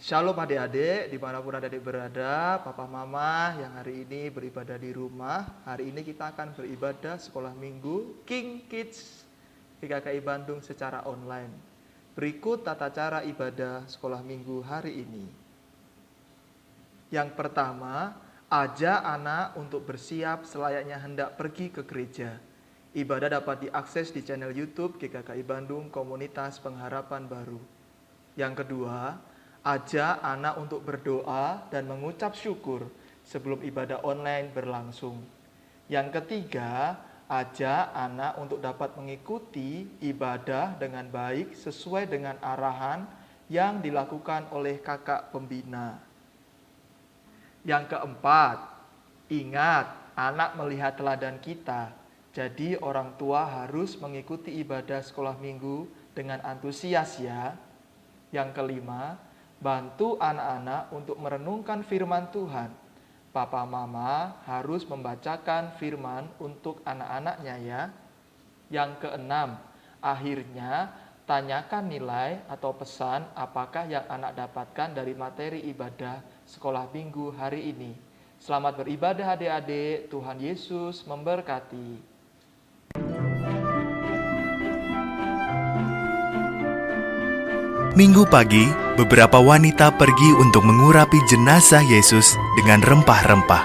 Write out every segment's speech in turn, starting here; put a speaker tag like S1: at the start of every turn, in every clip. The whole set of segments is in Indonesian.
S1: Shalom adik-adik, dimanapun adik-adik berada, papa mama yang hari ini beribadah di rumah. Hari ini kita akan beribadah sekolah minggu King Kids GKKI Bandung secara online. Berikut tata cara ibadah sekolah minggu hari ini. Yang pertama, ajak anak untuk bersiap selayaknya hendak pergi ke gereja. Ibadah dapat diakses di channel YouTube GKKI Bandung Komunitas Pengharapan Baru. Yang kedua, ajak anak untuk berdoa dan mengucap syukur sebelum ibadah online berlangsung. Yang ketiga, ajak anak untuk dapat mengikuti ibadah dengan baik sesuai dengan arahan yang dilakukan oleh kakak pembina. Yang keempat, ingat anak melihat teladan kita. Jadi orang tua harus mengikuti ibadah sekolah minggu dengan antusias ya. Yang kelima, bantu anak-anak untuk merenungkan firman Tuhan. Papa mama harus membacakan firman untuk anak-anaknya ya. Yang keenam, akhirnya tanyakan nilai atau pesan apakah yang anak dapatkan dari materi ibadah sekolah minggu hari ini. Selamat beribadah adik-adik, Tuhan Yesus memberkati.
S2: Minggu pagi, beberapa wanita pergi untuk mengurapi jenazah Yesus dengan rempah-rempah.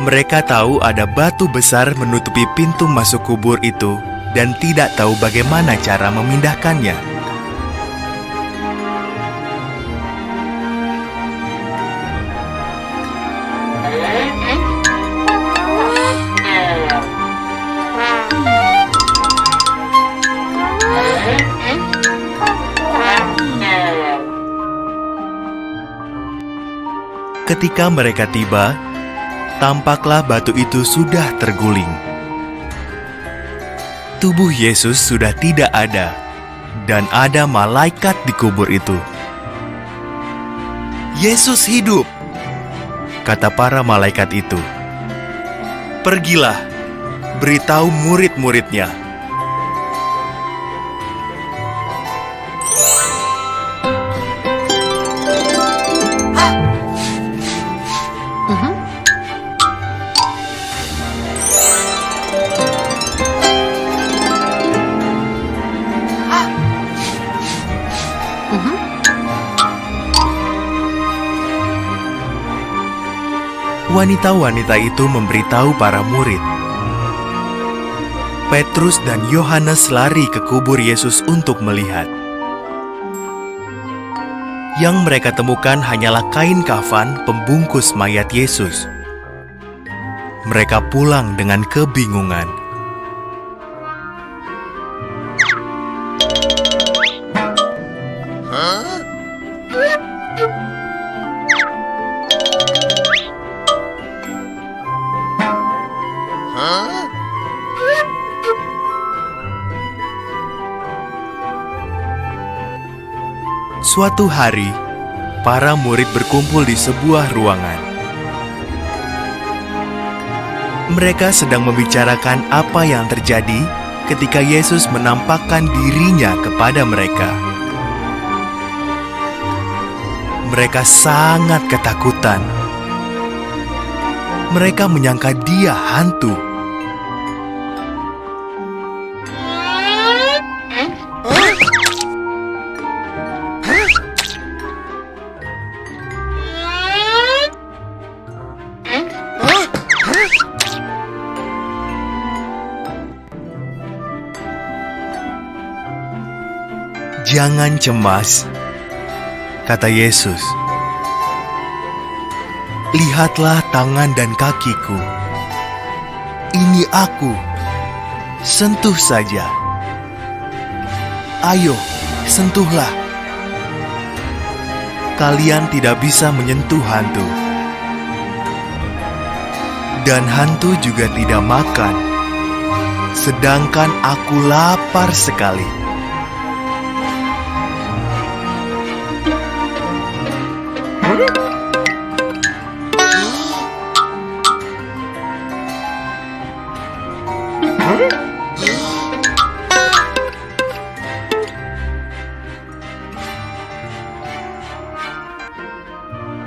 S2: Mereka tahu ada batu besar menutupi pintu masuk kubur itu dan tidak tahu bagaimana cara memindahkannya. Ketika mereka tiba, tampaklah batu itu sudah terguling. Tubuh Yesus sudah tidak ada, dan ada malaikat di kubur itu. "Yesus hidup," kata para malaikat itu. "Pergilah, beritahu murid-muridnya." Wanita-wanita itu memberitahu para murid. Petrus dan Yohanes lari ke kubur Yesus untuk melihat. Yang mereka temukan hanyalah kain kafan pembungkus mayat Yesus. Mereka pulang dengan kebingungan. Suatu hari, para murid berkumpul di sebuah ruangan. Mereka sedang membicarakan apa yang terjadi ketika Yesus menampakkan dirinya kepada mereka. Mereka sangat ketakutan. Mereka menyangka dia hantu. "Jangan cemas," kata Yesus. "Lihatlah tangan dan kakiku. Ini aku. Sentuh saja. Ayo, sentuhlah. Kalian tidak bisa menyentuh hantu. Dan hantu juga tidak makan. Sedangkan aku lapar sekali."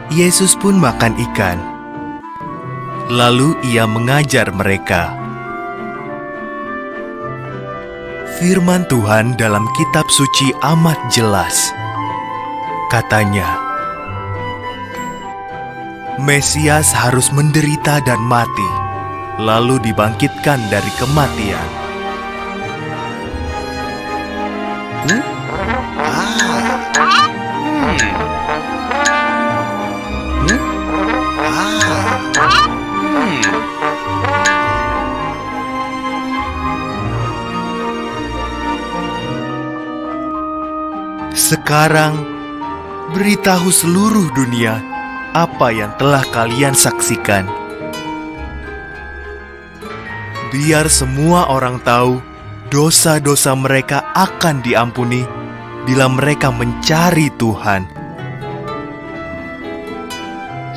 S2: Yesus pun makan ikan. Lalu ia mengajar mereka. Firman Tuhan dalam kitab suci amat jelas. Katanya, Mesias harus menderita dan mati, lalu dibangkitkan dari kematian. Sekarang, beritahu seluruh dunia apa yang telah kalian saksikan. Biar semua orang tahu dosa-dosa mereka akan diampuni bila mereka mencari Tuhan.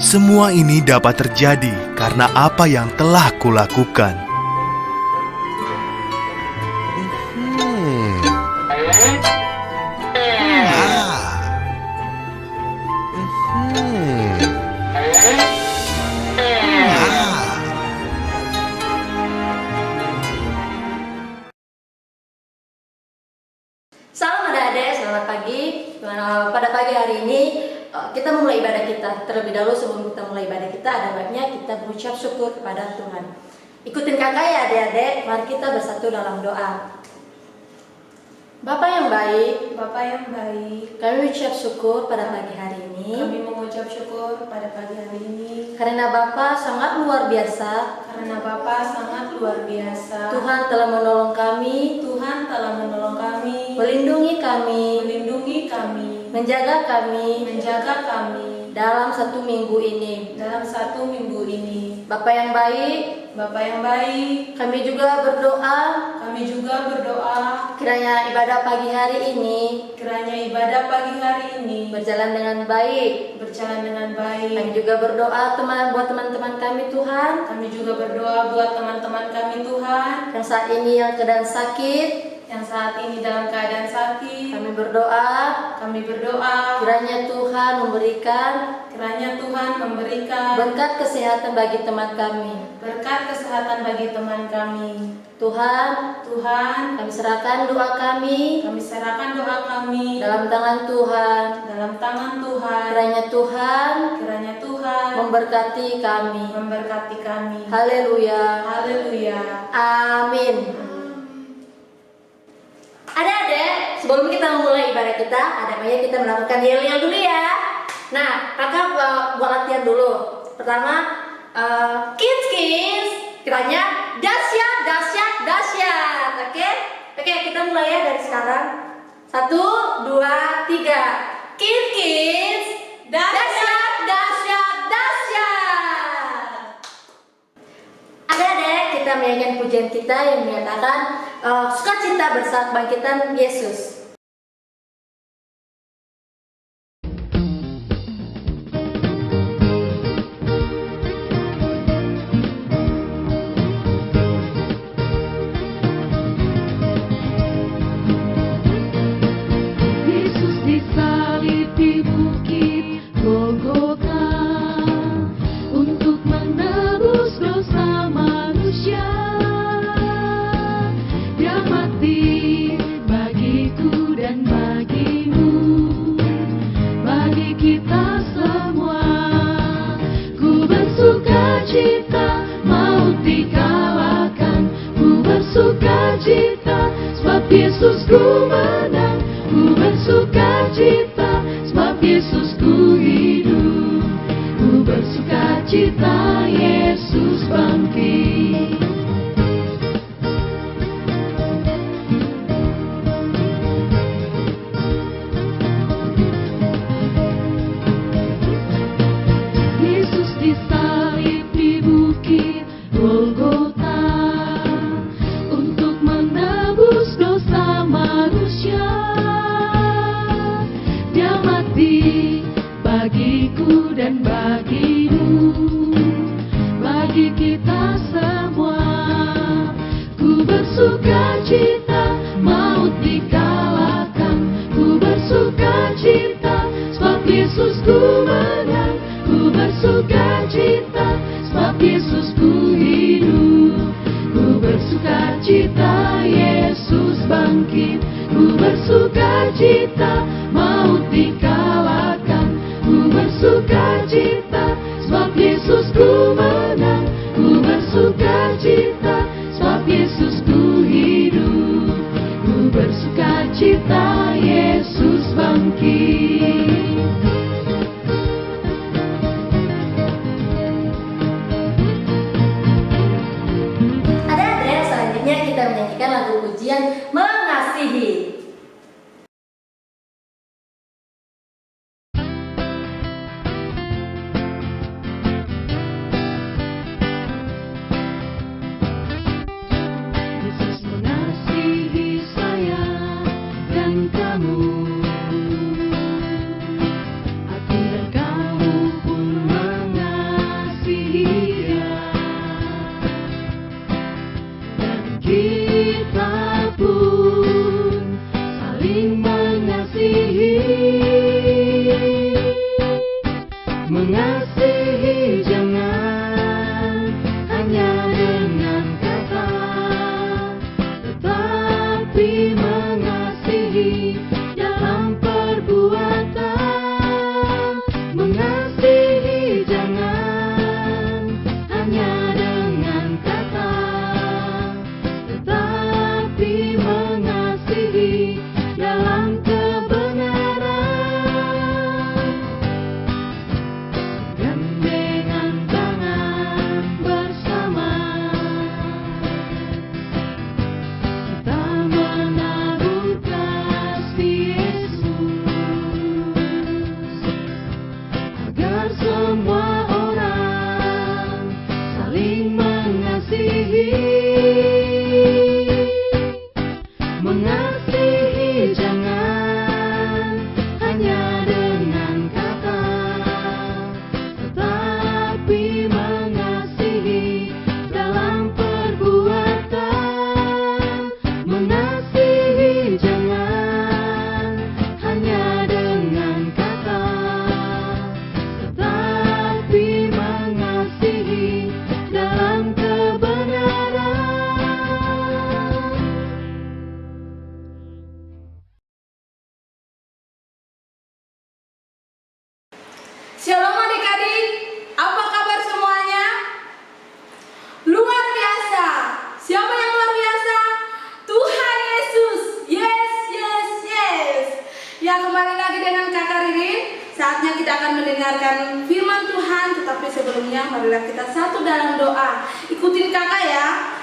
S2: Semua ini dapat terjadi karena apa yang telah kulakukan.
S3: Salam adik-adik, selamat pagi. Pada pagi hari ini kita memulai ibadah kita. Terlebih dahulu sebelum kita mulai ibadah kita, ada baiknya kita berucap syukur kepada Tuhan. Ikutin kakak ya adik-adik, mari kita bersatu dalam doa. Bapa yang baik, kami ucap syukur pada pagi hari ini.
S4: Kami mengucap syukur pada pagi hari ini
S3: Karena Bapa sangat luar biasa.
S4: karena Bapa sangat luar biasa.
S3: Tuhan telah menolong kami,
S4: Tuhan telah menolong kami,
S3: melindungi kami,
S4: melindungi kami,
S3: menjaga kami
S4: menjaga kami
S3: dalam 1 minggu ini.
S4: dalam 1 minggu ini.
S3: Bapa yang baik,
S4: Bapa yang baik,
S3: kami juga berdoa
S4: kami juga berdoa
S3: kiranya ibadah pagi hari ini
S4: kiranya ibadah pagi hari ini
S3: berjalan dengan baik.
S4: berjalan dengan
S3: Kami
S4: baik.
S3: juga berdoa buat teman-teman kami Tuhan
S4: Kami juga berdoa buat teman-teman kami Tuhan
S3: yang saat ini yang keadaan sakit.
S4: yang saat ini dalam keadaan sakit.
S3: Kami berdoa
S4: Kami berdoa
S3: kiranya Tuhan memberikan
S4: kiranya Tuhan memberikan
S3: berkat kesehatan bagi teman kami.
S4: berkat kesehatan bagi teman kami.
S3: Tuhan,
S4: Tuhan,
S3: kami serahkan doa kami
S4: kami serahkan doa kami
S3: dalam tangan Tuhan.
S4: dalam tangan Tuhan.
S3: Kiranya Tuhan
S4: Kiranya Tuhan
S3: memberkati kami.
S4: memberkati kami.
S3: Haleluya.
S4: Haleluya.
S3: Amin. Adik-adik, sebelum kita memulai ibadah kita, ada baiknya kita melakukan yel-yel dulu ya. Nah, kakak buat latihan dulu. Pertama, kids, kiranya dahsyat, dahsyat, dahsyat. Oke, kita mulai ya dari sekarang. 1, 2, 3. Kids, dahsyat, dahsyat, dahsyat. Adik-adik, kita menyanyikan pujian kita yang menyatakan sukacita bersaat bangkitan Yesus.
S5: Yesus disalib di bukit Golgota untuk menebus dosa manusia. Dia mati bagiku dan bagimu, bagi kita semua. Ku bersukacita maut dikalahkan, ku bersukacita sebab Yesusku menang. Ku bersukacita sebab Yesusku hidup. Ku bersukacita Yesus bangkit. Yesus disalib di bukit Golgota untuk menebus dosa manusia. Dia mati bagiku dan bagimu, bagi kita semua. Ku bersukacita maut dikalahkan, ku bersukacita sebab Yesusku menang. Ku bersukacita, maut dikalahkan. Ku bersukacita, sebab Yesusku menang. Ku bersukacita, sebab Yesusku hidup. Ku bersukacita, Yesus bangkit.
S3: Adik-adik, selanjutnya kita menyanyikan lagu pujian Mengasihi.
S5: Yesus mengasihi saya dan kamu. Aku dan kamu pun mengasihi Dia. Dan kita pun saling mengasihi. Mengasihi jangan hanya dengan kata, tetapi mengasihi dalam perbuatan. Mengasihi jangan hanya dengan kata, tetapi mengasihi dalam kebenaran. Gandengan tangan bersama, kita menabur kasih Yesus, agar semua orang saling mengasihi. Mengasihi jangan hanya dengan kata, tetapi mengasihi dalam perbuatan. Mengasihi jangan hanya dengan kata, tetapi mengasihi dalam kebenaran.
S4: Shalom adik-adik, apa kabar semuanya? Luar biasa. Siapa yang luar biasa? Tuhan Yesus. Yes, yes, yes. Ya, kembali lagi dengan Kakak Ririn. Saatnya kita akan mendengarkan firman Tuhan. Tetapi sebelumnya marilah kita satu dalam doa. Ikutin kakak ya.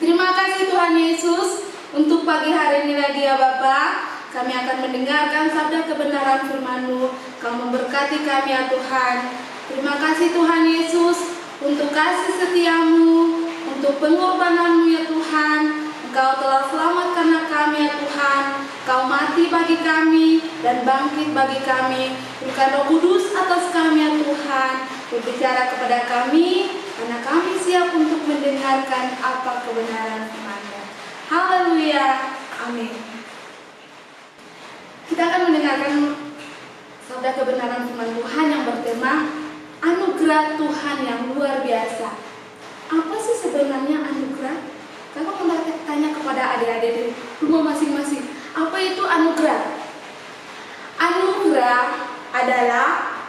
S4: Terima kasih Tuhan Yesus untuk pagi hari ini lagi ya Bapak. Kami akan mendengarkan sabda kebenaran firman-Mu. Kau memberkati kami ya Tuhan. Terima kasih Tuhan Yesus untuk kasih setia-Mu, untuk pengorbanan-Mu ya Tuhan. Engkau telah selamatkan kami ya Tuhan. Kau mati bagi kami dan bangkit bagi kami. Berikan Roh Kudus atas kami ya Tuhan. Berbicara kepada kami, karena kami siap untuk mendengarkan apa kebenaran firman-Mu. Haleluya. Amin. Kita akan mendengarkan sabda kebenaran firman Tuhan yang bertema anugerah Tuhan yang luar biasa. Apa sih sebenarnya anugerah? Kakak mau tanya kepada adik-adik di rumah masing-masing. Apa itu anugerah? Anugerah adalah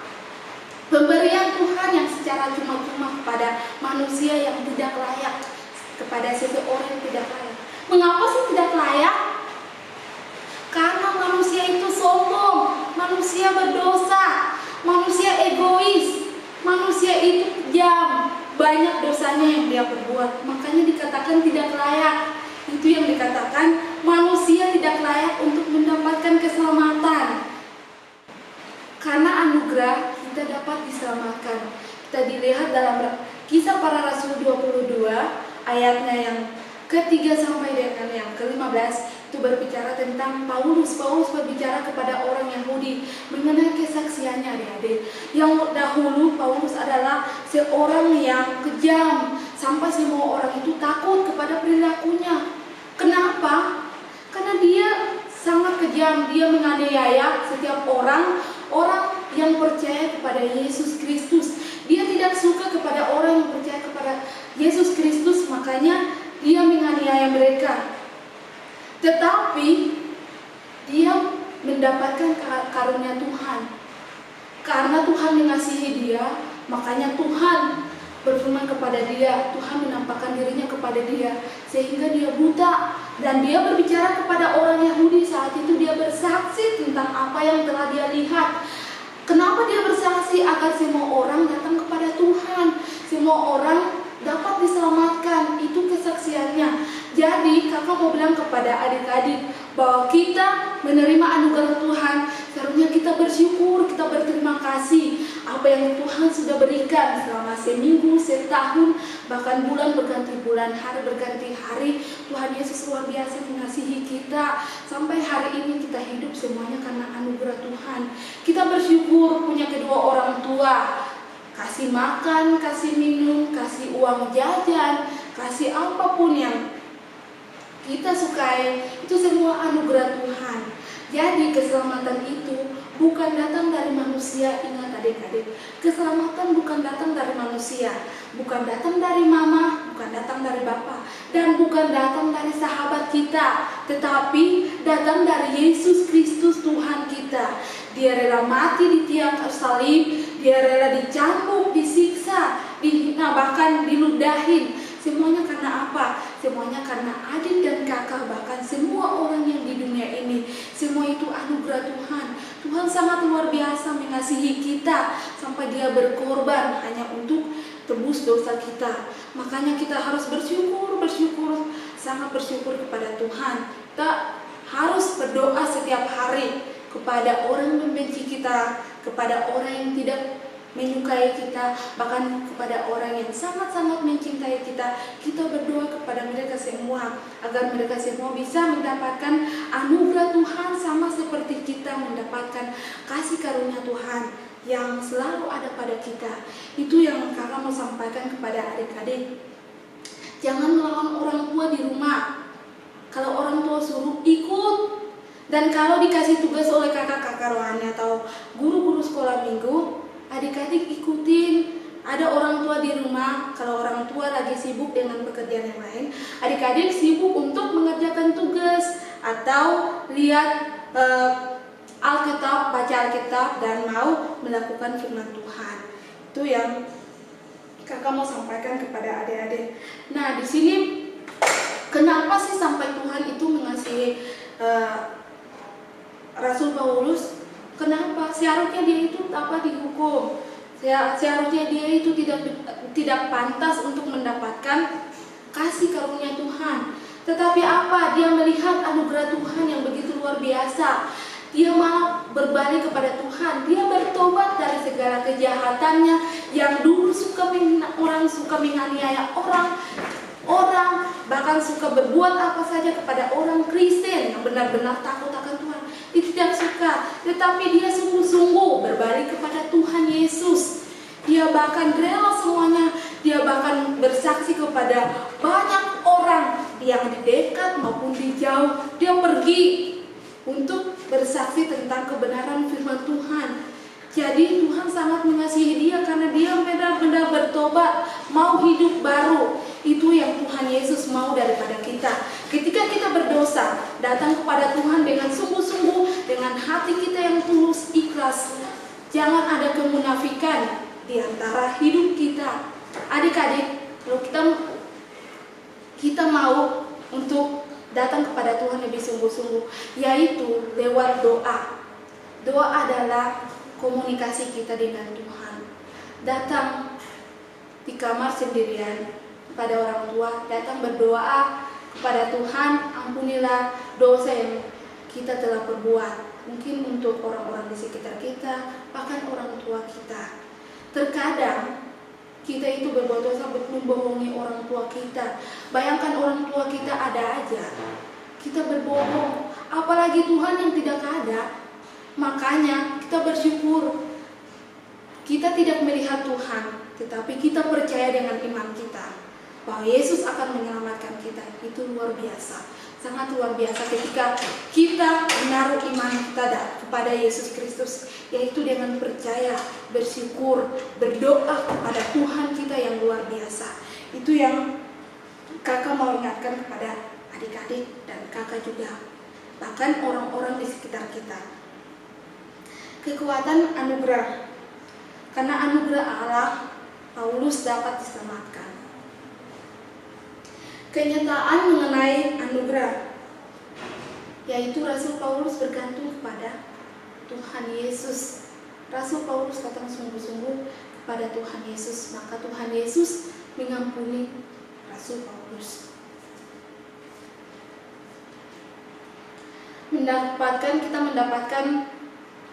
S4: pemberian Tuhan yang secara cuma-cuma kepada manusia yang tidak layak, kepada seseorang yang tidak layak. Mengapa sih tidak layak? Karena manusia itu sombong, manusia berdosa, manusia egois, manusia itu kejam, banyak dosanya yang dia perbuat. Makanya dikatakan tidak layak. Itu yang dikatakan manusia tidak layak untuk mendapatkan keselamatan. Karena anugerah kita dapat diselamatkan. Kita dilihat dalam Kisah Para Rasul 22 ayatnya yang ketiga sampai dengan yang ke-15. Itu berbicara tentang Paulus berbicara kepada orang Yahudi mengenai kesaksiannya adik-adik. Yang dahulu Paulus adalah seorang yang kejam sampai semua orang itu takut kepada perilakunya. Kenapa? Karena dia sangat kejam, dia menganiaya setiap orang yang percaya kepada Yesus Kristus. Dia tidak suka kepada orang yang percaya kepada Yesus Kristus, makanya dia menganiaya mereka. Tetapi dia mendapatkan karunia Tuhan. Karena Tuhan mengasihi dia, makanya Tuhan berfirman kepada dia, Tuhan menampakkan dirinya kepada dia, sehingga dia buta. Dan dia berbicara kepada orang Yahudi saat itu, dia bersaksi tentang apa yang telah dia lihat. Kenapa dia bersaksi? Agar semua orang datang kepada Tuhan, semua orang dapat diselamatkan. Itu kesaksiannya. Jadi kakak mau bilang kepada adik-adik bahwa kita menerima anugerah Tuhan, seharusnya kita bersyukur, kita berterima kasih apa yang Tuhan sudah berikan selama seminggu, setahun, bahkan bulan berganti bulan, hari berganti hari. Tuhan Yesus luar biasa mengasihi kita. Sampai hari ini kita hidup semuanya karena anugerah Tuhan. Kita bersyukur punya kedua orang tua, kasih makan, kasih minum, kasih uang jajan, kasih apapun yang kita sukai, itu semua anugerah Tuhan. Jadi keselamatan itu bukan datang dari manusia. Ingat adik-adik, keselamatan bukan datang dari manusia, bukan datang dari mama, bukan datang dari bapak, dan bukan datang dari sahabat kita, tetapi datang dari Yesus Kristus Tuhan kita. Dia rela mati di tiang salib, dia rela dicambuk, disiksa, dihina, bahkan diludahin. Semuanya karena apa? Semuanya karena adik dan kakak, bahkan semua orang yang di dunia ini. Semua itu anugerah Tuhan. Tuhan sangat luar biasa mengasihi kita sampai dia berkorban hanya untuk tebus dosa kita. Makanya kita harus bersyukur, sangat bersyukur kepada Tuhan. Kita harus berdoa setiap hari kepada orang yang membenci kita, kepada orang yang tidak menyukai kita, bahkan kepada orang yang sangat-sangat mencintai kita. Kita berdoa kepada mereka semua agar mereka semua bisa mendapatkan anugerah Tuhan sama seperti kita mendapatkan kasih karunia Tuhan yang selalu ada pada kita. Itu yang kakak mau sampaikan kepada adik-adik. Jangan melawan orang tua di rumah. Kalau orang tua suruh, ikut. Dan kalau dikasih tugas oleh kakak-kakak rohani atau guru-guru sekolah minggu, adik-adik ikutin. Ada orang tua di rumah, kalau orang tua lagi sibuk dengan pekerjaan yang lain, adik-adik sibuk untuk mengerjakan tugas atau lihat Alkitab, baca Alkitab, dan mau melakukan firman Tuhan. Itu yang kakak mau sampaikan kepada adik-adik. Nah, di sini kenapa sih sampai Tuhan itu mengasihi Rasul Paulus? Kenapa? Seharusnya dia itu dihukum. Seharusnya dia itu tidak pantas untuk mendapatkan kasih karunia Tuhan. Tetapi apa? Dia melihat anugerah Tuhan yang begitu luar biasa. Dia malah berbalik kepada Tuhan. Dia bertobat dari segala kejahatannya yang dulu suka menghina orang, suka menganiaya orang, bahkan suka berbuat apa saja kepada orang Kristen yang benar-benar takut akan Tuhan. Dia tidak suka, tetapi dia sungguh-sungguh berbalik kepada Tuhan Yesus. Dia bahkan rela semuanya. Dia bahkan bersaksi kepada banyak orang yang di dekat maupun di jauh. Dia pergi untuk bersaksi tentang kebenaran firman Tuhan. Jadi Tuhan sangat mengasihi dia karena dia benar-benar bertobat, mau hidup baru. Itu yang Tuhan Yesus mau daripada kita. Ketika kita berdosa, datang kepada Tuhan dengan sungguh-sungguh, dengan hati kita yang tulus, ikhlas. Jangan ada kemunafikan di antara hidup kita. Adik-adik, kalau kita mau untuk datang kepada Tuhan lebih sungguh-sungguh, yaitu lewat doa. Doa adalah komunikasi kita dengan Tuhan. Datang di kamar sendirian kepada orang tua, datang berdoa kepada Tuhan, ampunilah dosa yang kita telah perbuat. Mungkin untuk orang-orang di sekitar kita, bahkan orang tua kita. Terkadang kita itu berbuat dosa, membohongi orang tua kita. Bayangkan orang tua kita ada aja, kita berbohong. Apalagi Tuhan yang tidak ada. Makanya kita bersyukur. Kita tidak melihat Tuhan, tetapi kita percaya dengan iman kita bahwa Yesus akan menyelamatkan kita. Itu luar biasa, sangat luar biasa ketika kita menaruh iman kita kepada Yesus Kristus, yaitu dengan percaya, bersyukur, berdoa kepada Tuhan kita yang luar biasa. Itu yang kakak mau ingatkan kepada adik-adik dan kakak juga. bahkan orang-orang di sekitar kita. Kekuatan anugerah. Karena anugerah Allah, Paulus dapat diselamatkan. Kenyataan mengenai anugerah, yaitu Rasul Paulus bergantung kepada Tuhan Yesus. Rasul Paulus datang sungguh-sungguh kepada Tuhan Yesus, maka Tuhan Yesus mengampuni Rasul Paulus. Kita mendapatkan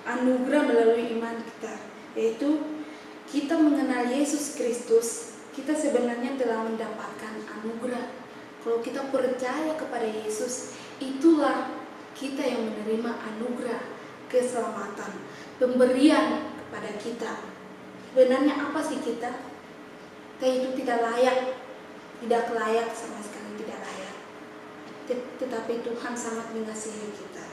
S4: anugerah melalui iman kita, yaitu kita mengenal Yesus Kristus. Kita sebenarnya telah mendapatkan anugerah. Kalau kita percaya kepada Yesus, itulah kita yang menerima anugerah keselamatan, pemberian kepada kita. Sebenarnya apa sih kita? Kita itu tidak layak sama sekali tidak layak. Tetapi Tuhan sangat mengasihi kita.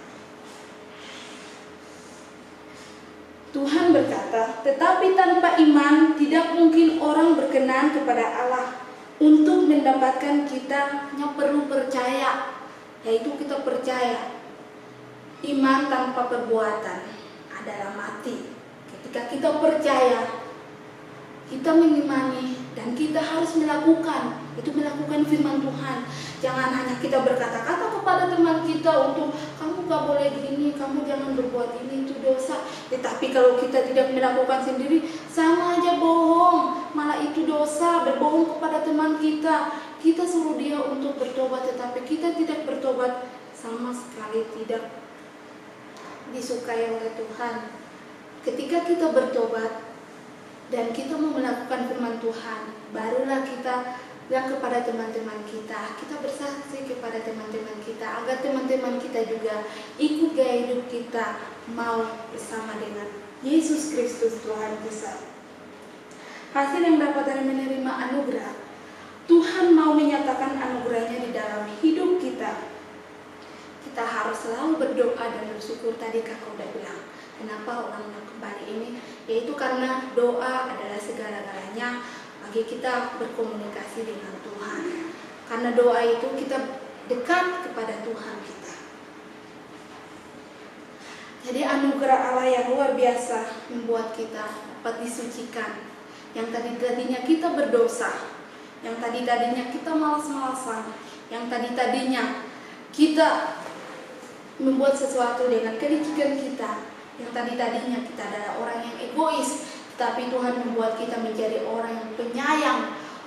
S4: Tuhan berkata, tetapi tanpa iman tidak mungkin orang berkenan kepada Allah. Untuk mendapatkan kita hanya perlu percaya, yaitu kita percaya. Iman tanpa perbuatan adalah mati. Ketika kita percaya, kita mengimani dan kita harus melakukan firman Tuhan. Jangan hanya kita berkata-kata kepada teman kita untuk kamu gak boleh gini, kamu jangan berbuat ini, itu dosa. Tetapi kalau kita tidak melakukan sendiri, sama aja bohong, malah itu dosa, berbohong kepada teman kita. Kita suruh dia untuk bertobat, tetapi kita tidak bertobat, sama sekali tidak disukai oleh Tuhan. Ketika kita bertobat dan kita mau melakukan firman Tuhan, barulah kita bilang kepada teman-teman kita bersaksi kepada teman-teman kita, agar teman-teman kita juga ikut gaya hidup kita mau bersama dengan Yesus Kristus Tuhan kita. Hasil yang dapat dari menerima anugerah, Tuhan mau menyatakan anugerahnya di dalam hidup kita. Kita harus selalu berdoa dan bersyukur. Tadi kakak udah bilang, kenapa ulang-ulang kembali ini? Yaitu karena doa adalah segala-galanya bagi kita berkomunikasi dengan Tuhan. Karena doa itu kita dekat kepada Tuhan kita. Jadi anugerah Allah yang luar biasa membuat kita dapat disucikan. Yang tadinya kita berdosa, yang tadinya kita malas-malasan, yang tadinya kita membuat sesuatu dengan kelicikan kita, yang tadinya kita adalah orang yang egois, tapi Tuhan membuat kita menjadi orang yang penyayang,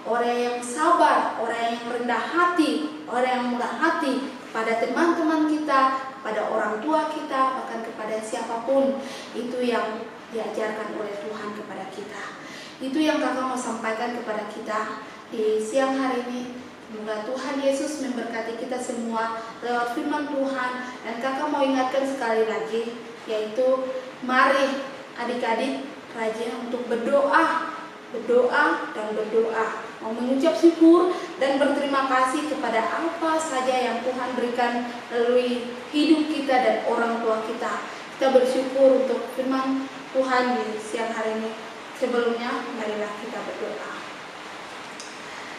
S4: orang yang sabar, orang yang rendah hati, orang yang murah hati pada teman-teman kita, pada orang tua kita, bahkan kepada siapapun. Itu yang diajarkan oleh Tuhan kepada kita. Itu yang kakak mau sampaikan kepada kita di siang hari ini. Semoga Tuhan Yesus memberkati kita semua lewat firman Tuhan. Dan kakak mau ingatkan sekali lagi, yaitu mari adik-adik rajin untuk berdoa dan berdoa, mau mengucap syukur dan berterima kasih kepada apa saja yang Tuhan berikan melalui hidup kita dan orang tua kita. Kita bersyukur untuk firman Tuhan di siang hari ini. Sebelumnya, marilah kita berdoa.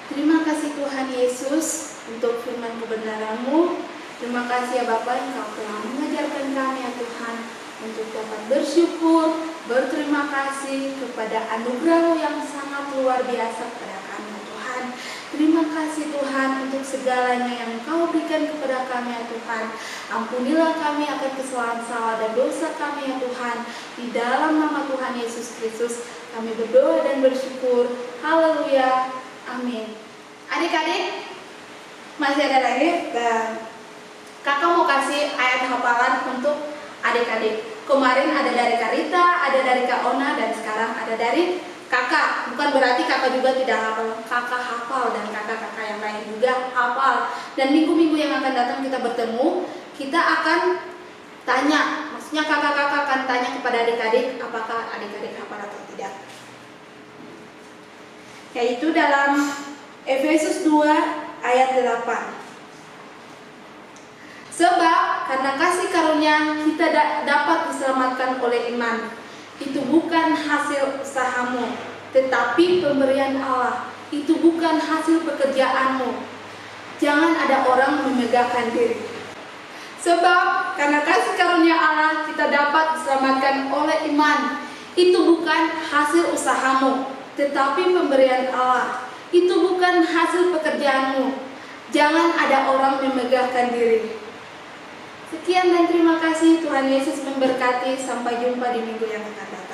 S4: Terima kasih Tuhan Yesus untuk firman kebenaran-Mu. Terima kasih ya Bapa, Engkau telah mengajarkan kami ya Tuhan untuk dapat bersyukur, berterima kasih kepada anugerah-Mu yang sangat luar biasa kepada kami ya Tuhan. Terima kasih Tuhan untuk segalanya yang Engkau berikan kepada kami ya Tuhan. Ampunilah kami akan kesalahan salah dan dosa kami ya Tuhan. Di dalam nama Tuhan Yesus Kristus kami berdoa dan bersyukur. Haleluya. Amin. Adik-adik, masih ada lagi dan kakak mau kasih ayat hafalan untuk adik-adik. Kemarin ada dari Karita, ada dari Kak Ona, dan sekarang ada dari kakak. Bukan berarti kakak juga tidak hafal, kakak hafal dan kakak-kakak yang lain juga hafal. Dan minggu-minggu yang akan datang kita bertemu, kita akan tanya, maksudnya kakak-kakak akan tanya kepada adik-adik apakah adik-adik hafal atau tidak. Yaitu dalam Efesus 2 ayat 8. Sebab karena kasih karunia kita dapat diselamatkan oleh iman. Itu bukan hasil usahamu, tetapi pemberian Allah. Itu bukan hasil pekerjaanmu. Jangan ada orang memegahkan diri. Sebab karena kasih karunia Allah kita dapat diselamatkan oleh iman. Itu bukan hasil usahamu, tetapi pemberian Allah. Itu bukan hasil pekerjaanmu. Jangan ada orang memegahkan diri. Sekian dan terima kasih. Tuhan Yesus memberkati. Sampai jumpa di minggu yang akan datang.